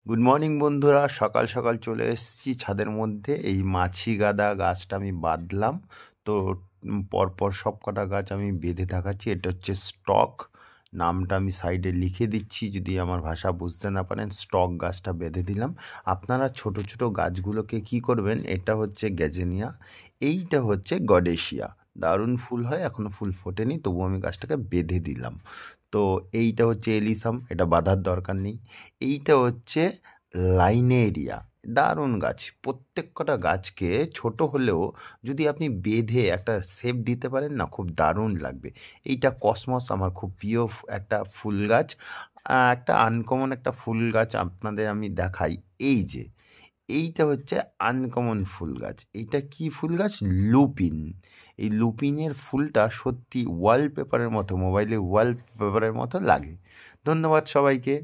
Good morning বন্ধুরা, সকাল সকাল চলে এসেছি ছাদের মধ্যে। এই মাছি গাদা গাছটা আমি বাঁধলাম। তো পরপর সব কটা গাছ আমি বেঁধে দেখাচ্ছি। এটা হচ্ছে স্টক, নামটা আমি সাইডে লিখে দিচ্ছি যদি আমার ভাষা বুঝতে না পারেন। স্টক গাছটা বেঁধে দিলাম। আপনারা ছোট ছোট গাছগুলোকে কি করবেন, এটা হচ্ছে গ্যাজেনিয়া, এইটা হচ্ছে গডেশিয়া। দারুণ ফুল হয়, এখনও ফুল ফোটেনি, তবু আমি গাছটাকে বেঁধে দিলাম। তো এইটা হচ্ছে এলিসাম, এটা বাঁধার দরকার নেই। এইটা হচ্ছে লাইনেরিয়া, দারুণ গাছ। প্রত্যেক কটা গাছকে ছোট হলেও যদি আপনি বেঁধে একটা শেপ দিতে পারেন না, খুব দারুণ লাগবে। এইটা কসমস, আমার খুব প্রিয় একটা ফুল গাছ। একটা আনকমন একটা ফুল গাছ আপনাদের আমি দেখাই। এই যে এইটা হচ্ছে আনকমন ফুল গাছ। এইটা কি ফুল গাছ? লুপিন। এই লুপিনের ফুলটা সত্যি ওয়ালপেপারের মতো, মোবাইলে ওয়ালপেপারের মতো লাগে। ধন্যবাদ সবাইকে।